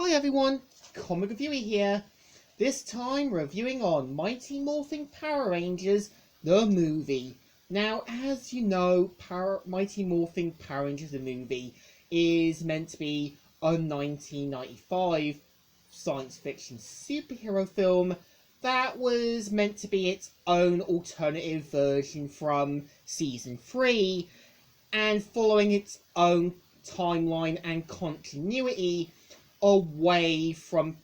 Hi everyone, Comic Reviewer here. This time reviewing on Mighty Morphin Power Rangers, the movie. Now, as you know, Mighty Morphin Power Rangers, the movie, is meant to be a 1995 science fiction superhero film that was meant to be its own alternative version from Season 3, and following its own timeline and continuity away from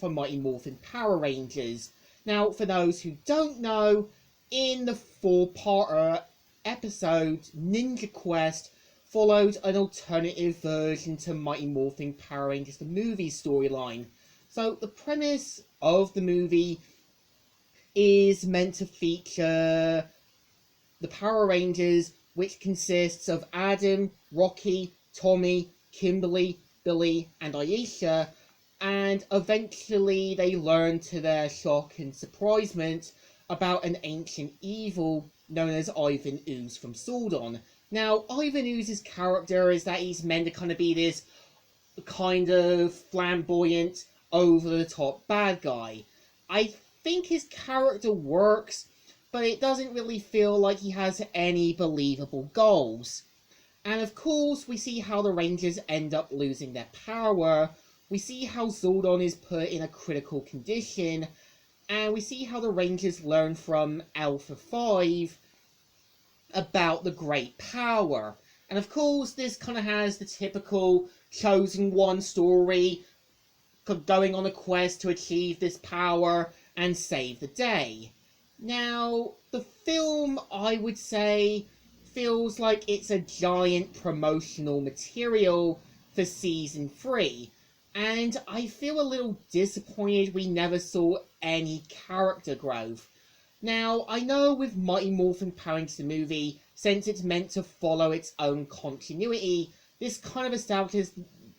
Mighty Morphin Power Rangers. Now, for those who don't know, in the four-parter episode, Ninja Quest followed an alternative version to Mighty Morphin Power Rangers the movie storyline. So the premise of the movie is meant to feature the Power Rangers, which consists of Adam, Rocky, Tommy, Kimberly, Billy, and Aisha, and eventually they learn to their shock and surprisement about an ancient evil known as Ivan Ooze from Zordon. Now, Ivan Ooze's character is that he's meant to kind of be this kind of flamboyant, over-the-top bad guy. I think his character works, but it doesn't really feel like he has any believable goals. And of course, we see how the Rangers end up losing their power, we see how Zordon is put in a critical condition, and we see how the Rangers learn from Alpha 5 about the Great Power. And of course, this kind of has the typical Chosen One story, going on a quest to achieve this power and save the day. Now, the film, I would say, feels like it's a giant promotional material for Season 3, and I feel a little disappointed we never saw any character growth. Now, I know with Mighty Morphin Power Rangers the movie, since it's meant to follow its own continuity, this kind of establishes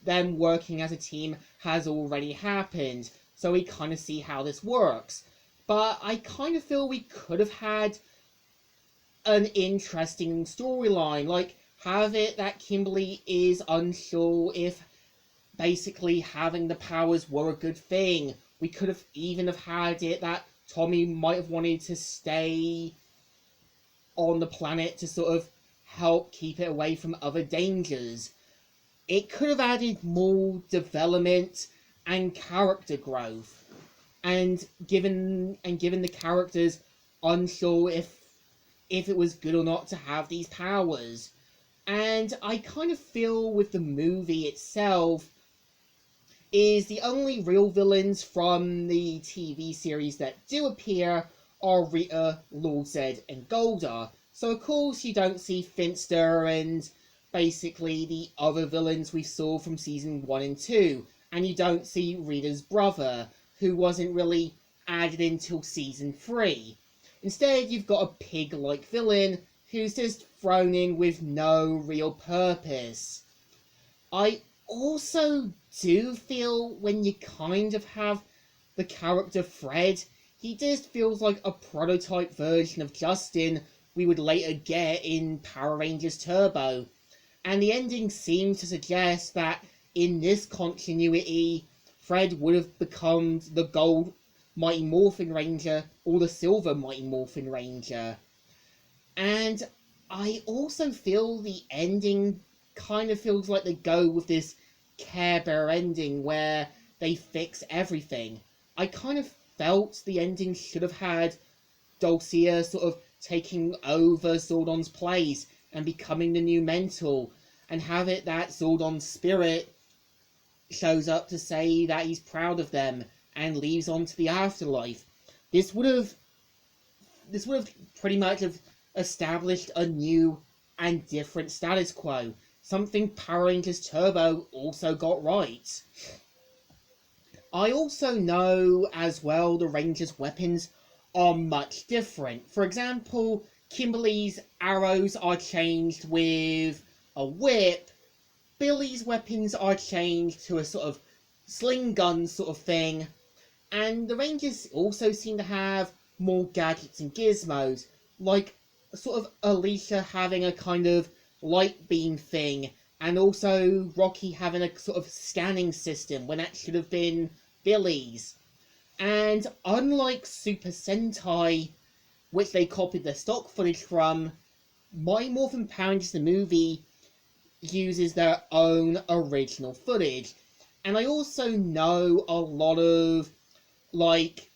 them working as a team has already happened, so we kind of see how this works. But I kind of feel we could have had an interesting storyline, like have it that Kimberly is unsure if basically having the powers were a good thing. We could have even have had it that Tommy might have wanted to stay on the planet to sort of help keep it away from other dangers. It could have added more development and character growth, and given the characters unsure if it was good or not to have these powers. And I kind of feel with the movie itself is the only real villains from the TV series that do appear are Rita, Lord Zed, and Golda. So of course you don't see Finster and basically the other villains we saw from Season 1 and 2. And you don't see Rita's brother, who wasn't really added until Season 3. Instead, you've got a pig-like villain who's just thrown in with no real purpose. I also do feel when you kind of have the character Fred, he just feels like a prototype version of Justin we would later get in Power Rangers Turbo. And the ending seems to suggest that in this continuity, Fred would have become the gold Mighty Morphin Ranger or the silver Mighty Morphin Ranger. And I also feel the ending kind of feels like they go with this Care Bear ending where they fix everything. I kind of felt the ending should have had Dulcia sort of taking over Zordon's place and becoming the new mentor, and have it that Zordon's spirit shows up to say that he's proud of them and leaves on to the afterlife. This would have pretty much have established a new and different status quo, something Power Rangers Turbo also got right. I also know as well the Rangers' weapons are much different. For example, Kimberly's arrows are changed with a whip, Billy's weapons are changed to a sort of sling gun sort of thing, and the Rangers also seem to have more gadgets and gizmos, like sort of Alicia having a kind of light beam thing and also Rocky having a sort of scanning system when that should have been Billy's. And unlike Super Sentai, which they copied their stock footage from, Mighty Morphin Power Rangers the movie uses their own original footage. And I also know a lot of, like,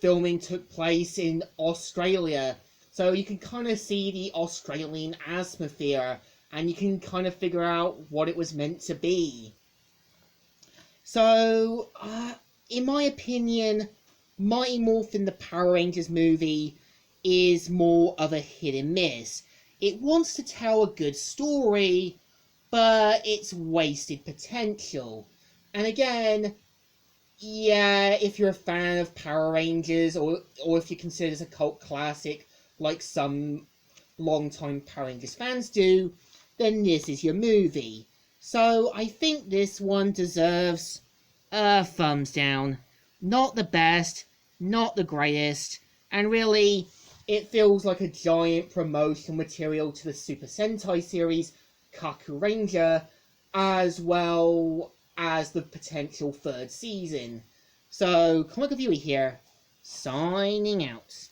filming took place in Australia, so you can kind of see the Australian atmosphere, and you can kind of figure out what it was meant to be. So, in my opinion, Mighty Morphin the Power Rangers movie is more of a hit and miss. It wants to tell a good story, but it's wasted potential. And again, yeah, if you're a fan of Power Rangers, or if you consider this a cult classic, like some long-time Power Rangers fans do, then this is your movie. So I think this one deserves a thumbs down. Not the best, not the greatest, and really, it feels like a giant promotional material to the Super Sentai series, Kaku Ranger, as well as the potential third season. So, Comic Reviewer here, signing out.